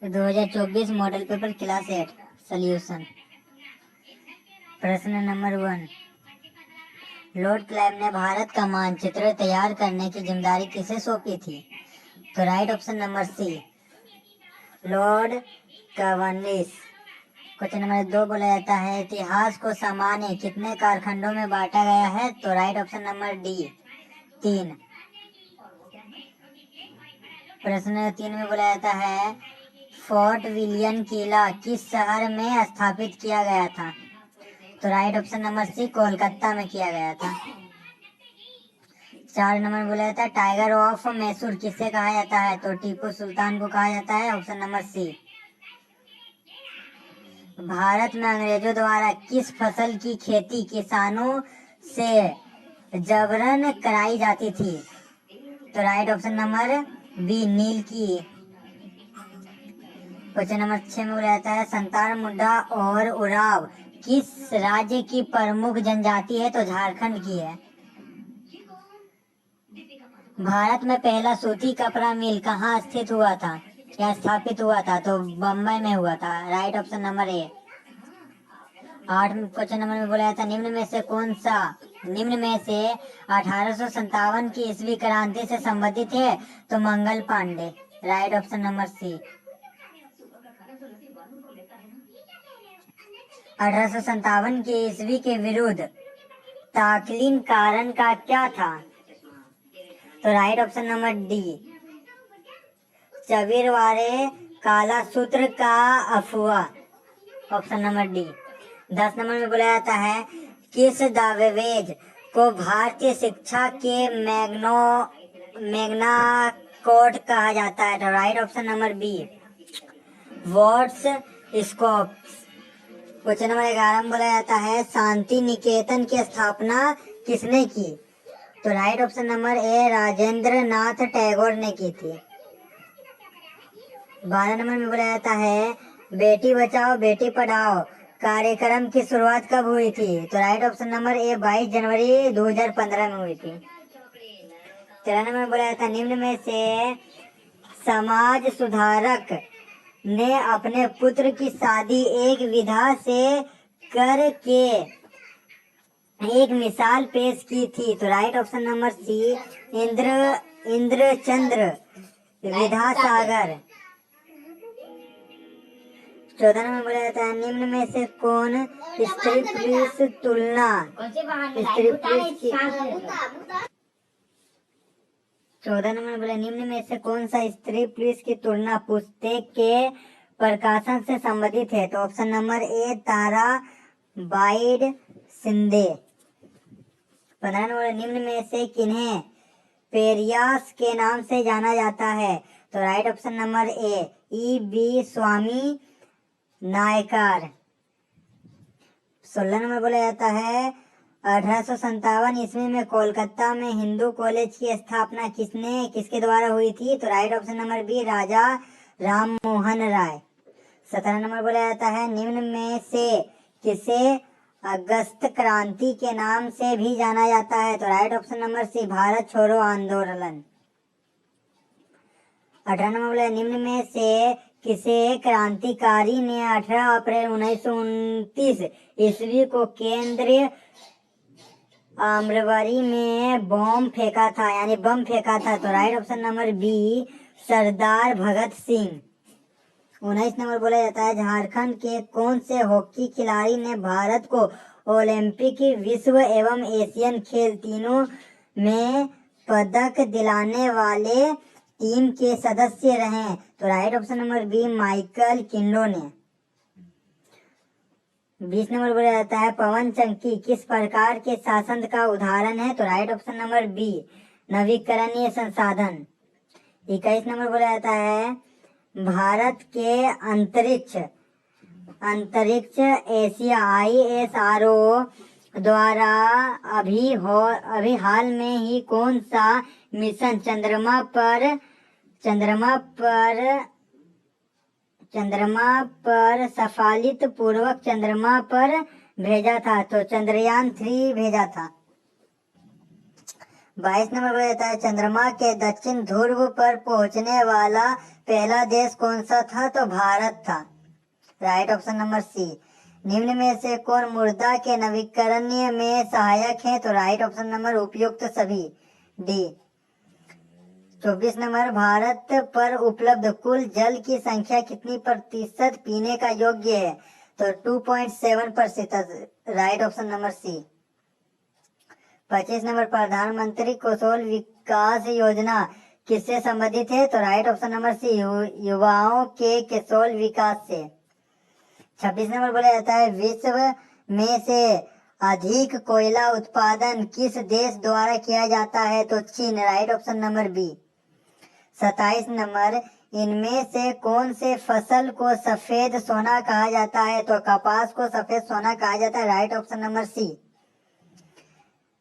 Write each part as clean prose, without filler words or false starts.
2024 model paper class 8 solution. प्रश्न number 1, Lord Clive ने भारत का मानचित्र तैयार करने की जिम्मेदारी किसे सौंपी थी? तो right option number C, lord Cornwallis. Question number 2 बोला जाता है इतिहास को सामान्य कितने कालखंडों में बांटा गया है? तो राइट ऑप्शन नंबर डी, 3। प्रश्न 3 में बोला जाता है फोर्ट विलियम किला किस शहर में स्थापित किया गया था? तो right option number C, Kolkata में किया गया था। 4 नंबर बोला जाता है टाइगर ऑफ मैसूर किसे कहा जाता है? तो टीपू सुल्तान को कहा जाता है, ऑप्शन नंबर सी। भारत में अंग्रेजों द्वारा किस फसल की खेती किसानों से जबरन कराई जाती थी? तो राइट ऑप्शन नंबर बी, नील की। क्वेश्चन नंबर 6 में बोला जाता है संताल, मुंडा और उराव किस राज्य की प्रमुख जनजाति है? तो झारखंड की है। भारत में पहला सूती कपड़ा मिल कहाँ स्थित हुआ था या स्थापित हुआ था? तो बम्बई में हुआ था, राइट ऑप्शन नंबर ए। 8 क्वेश्चन नंबर में बोला जाता है निम्न में से 1857 की ईस्वी क्रांति से संबंधित है? तो Mangal Pandey, right option number C. 1857 की ईस्वी के विरुद्ध तात्कालीन कारण का क्या था? तो राइट ऑप्शन नंबर डी, चवीरवारे काला सूत्र का अफवाह, ऑप्शन नंबर डी। 10 नंबर में बोला जाता है किस दस्तावेज को भारतीय शिक्षा के मैग्ना कोड कहा जाता है? तो राइट ऑप्शन नंबर बी, वॉट्स स्कोप्स। क्वेश्चन नंबर 11 में बोला जाता है शांति निकेतन की स्थापना किसने की? तो right option number A, Rajendra Nath Tagore ने की थी। 12 नंबर में बोला जाता है बेटी बचाओ बेटी पढ़ाओ कार्यक्रम की शुरुआत कब हुई थी? तो राइट ऑप्शन नंबर ए, 22 जनवरी 2015 में हुई थी। 13 नंबर में बोला जाता है निम्न में से समाज सुधारक ने अपने पुत्र की शादी एक विधा से करके एक मिसाल पेश की थी? तो right option number C, Indrachandra Vidyasagar. 14 number बोला जाता है निम्न में से कौन स्त्री पुरुष तुलना 14 नंबर बोला निम्न में से कौन सा स्त्री पुरुष की तुलना पुस्तक के प्रकाशन से संबंधित है? तो option number A, Tarabai Shinde. 15 number निम्न में से किन्हें पेरियास के नाम से जाना जाता है? तो right option number A, E V Swami Naicker. 16 number बोला जाता है 1857 ईस्वी में कोलकाता में हिंदू कॉलेज की स्थापना किसके द्वारा हुई थी? तो राइट ऑप्शन नंबर बी, राजा राम मोहन राय। 17 नंबर बोला जाता है निम्न में से किसे अगस्त क्रांति के नाम से भी जाना जाता है? तो right option number C, Bharat छोड़ो आंदोलन। 18 नंबर बोला निम्न में से किसे क्रांतिकारी ने 18 अप्रैल 1929 ईस्वी को केंद्रीय आम्रवरी में बम फेंका था? तो राइट ऑप्शन नंबर बी, सरदार भगत सिंह। 19 नंबर बोला जाता है झारखंड के कौन से हॉकी खिलाड़ी ने भारत को ओलंपिक, विश्व एवं एशियन खेल तीनों में पदक दिलाने वाले टीम के सदस्य रहे? तो right option number B, Michael Kindo ने। 20 नंबर बोला जाता है पवन चक्की किस प्रकार के शासन का उदाहरण है? तो राइट ऑप्शन नंबर बी, नवीकरणीय संसाधन। 21 नंबर बोला जाता है भारत के अंतरिक्ष एशिया ISRO द्वारा अभी हाल में ही कौन सा मिशन चंद्रमा पर सफलतापूर्वक चंद्रमा पर भेजा था? तो चंद्रयान 3 भेजा था। 22 नंबर बोला जाता है चंद्रमा के दक्षिण ध्रुव पर पहुंचने वाला पहला देश कौन सा था? तो भारत था। Right option number C. निम्न में से कौन मृदा के नवीकरणीय में सहायक है? तो राइट ऑप्शन नंबर उपयुक्त सभी, डी। 24 नंबर भारत पर उपलब्ध कुल जल की संख्या कितनी प्रतिशत पीने का योग्य है? तो 2.7%, right option number C. 25 number प्रधानमंत्री कौशल विकास योजना किससे संबंधित है? तो राइट ऑप्शन नंबर सी, युवाओं के कौशल विकास से। 26 नंबर बोला जाता है विश्व में से अधिक कोयला उत्पादन किस देश द्वारा किया जाता है? तो चीन, right option number B. 27 number इनमें से कौन से फसल को सफेद सोना कहा जाता है? तो कपास को सफेद सोना कहा जाता है, right option number C.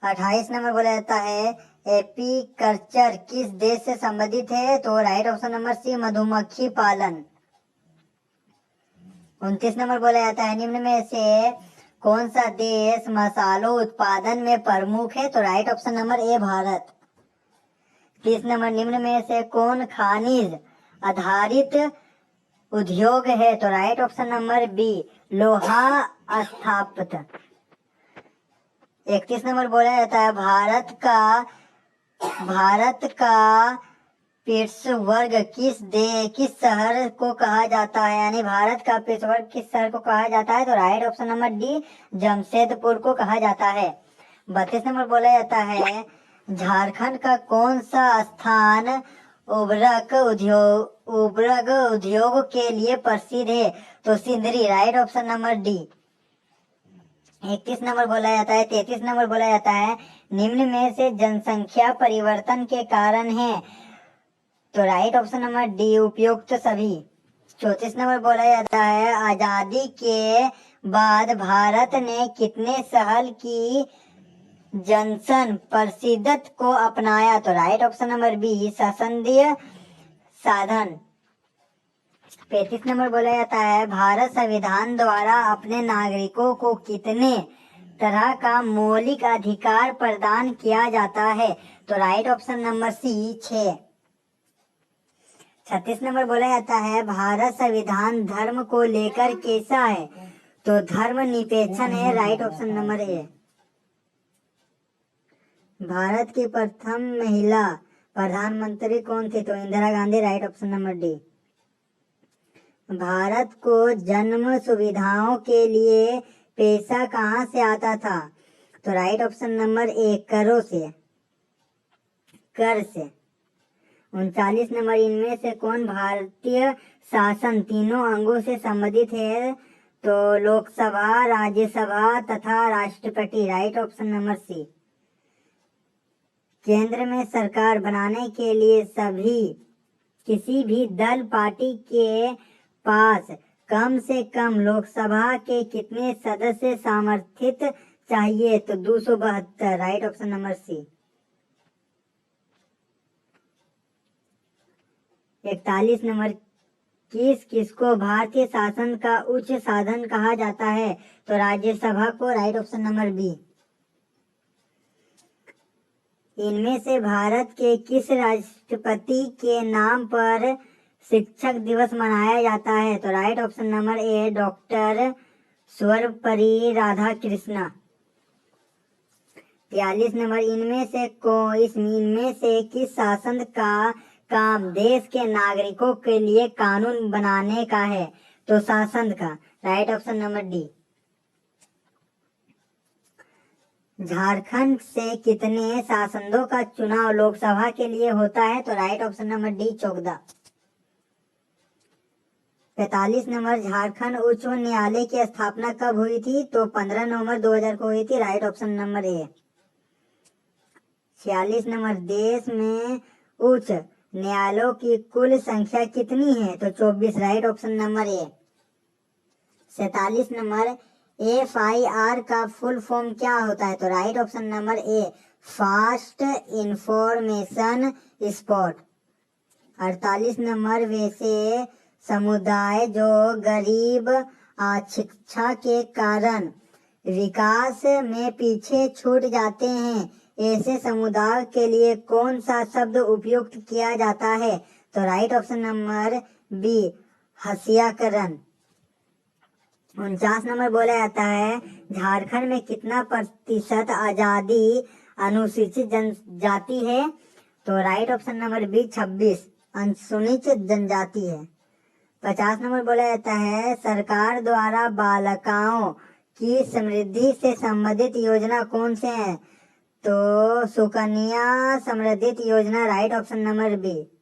28 number बोला जाता है एपीकल्चर किस देश से संबंधित है? तो राइट ऑप्शन नंबर सी, मधुमक्खी पालन। 29 नंबर बोला जाता है निम्न में से कौन सा देश मसालों उत्पादन में प्रमुख है? तो राइट ऑप्शन नंबर ए, भारत। 30 नंबर निम्न में से कौन खनिज आधारित उद्योग है? तो राइट ऑप्शन नंबर बी, लोहा स्थापित। 31 नंबर बोला जाता है भारत का पिट्सबर्ग किस शहर को कहा जाता है? यानी भारत का पिट्सबर्ग किस शहर को कहा जाता है? तो right option number D, Jamshedpur को कहा जाता है। 32 नंबर बोला जाता है झारखंड का कौन सा स्थान उर्वरक उद्योग के लिए प्रसिद्ध है? तो Sindri, right option number D. 31 number बोला जाता है 33 नंबर बोला जाता है निम्न में से जनसंख्या परिवर्तन के कारण है? तो राइट ऑप्शन नंबर डी, उपयुक्त सभी। 34 नंबर बोला जाता है आजादी के बाद भारत ने कितने साल की जंक्शन प्रसिद्धत को अपनाया? तो राइट ऑप्शन नंबर बी, संसदीय साधन। 35 नंबर बोला जाता है भारत संविधान द्वारा अपने नागरिकों को कितने तरह का मौलिक अधिकार प्रदान किया जाता है? तो right option number C, 6। 36 number बोला जाता है भारत संविधान धर्म को लेकर कैसा है? तो धर्मनिरपेक्ष है, राइट ऑप्शन नंबर ए। भारत की प्रथम महिला प्रधानमंत्री कौन थी? तो Indira Gandhi, right option number D. Bharat को जन्म सुविधाओं के लिए पैसा कहाँ से आता था? तो राइट ऑप्शन नंबर ए, कर से। 39 नंबर इनमें से कौन भारतीय शासन तीनों अंगों से संबंधित है? तो लोकसभा, राज्यसभा तथा राष्ट्रपति, राइट ऑप्शन नंबर सी। केंद्र में सरकार बनाने के लिए किसी भी दल पार्टी के पास कम से कम लोकसभा के कितने सदस्य समर्थित चाहिए? तो 272, right option number C. 41 number किसको भारतीय शासन का उच्च साधन कहा जाता है? तो राज्यसभा को, राइट ऑप्शन नंबर बी। इनमें से भारत के किस राष्ट्रपति के नाम पर शिक्षक दिवस मनाया जाता है? तो राइट ऑप्शन नंबर ए, डॉक्टर सर्वपल्ली राधाकृष्णन। 43 नंबर इनमें से किस शासन का काम देश के नागरिकों के लिए कानून बनाने का है? तो शासन का, right option number D. Jharkhand से कितने सांसदों का चुनाव लोकसभा के लिए होता है? तो right option number D, 14। 45 number Jharkhand उच्च न्यायालय की स्थापना कब हुई थी? तो 15 नवंबर 2000 को हुई थी, राइट ऑप्शन नंबर ए। 46 नंबर देश में उच्च न्यायालयों की कुल संख्या कितनी है? तो 24, राइट ऑप्शन नंबर ए। 47 नंबर FIR का फुल फॉर्म क्या होता है? तो राइट ऑप्शन नंबर ए, फास्ट इंफॉर्मेशन स्पॉट। 48 नंबर वैसे समुदाय जो गरीब शिक्षा के कारण विकास में पीछे छूट जाते हैं ऐसे समुदाय के लिए कौन सा शब्द उपयुक्त किया जाता है? तो राइट ऑप्शन नंबर बी, हसियाकरण। 49 नंबर बोला जाता है झारखंड में कितना प्रतिशत आजादी अनुसूचित जनजाति है? तो राइट ऑप्शन नंबर बी 26 अनुसूचित जनजाति है। 50 नंबर बोला जाता है सरकार द्वारा बालिकाओं की समृद्धि से संबंधित योजना कौन से है? तो सुकन्या समृद्धि योजना, राइट ऑप्शन नंबर बी।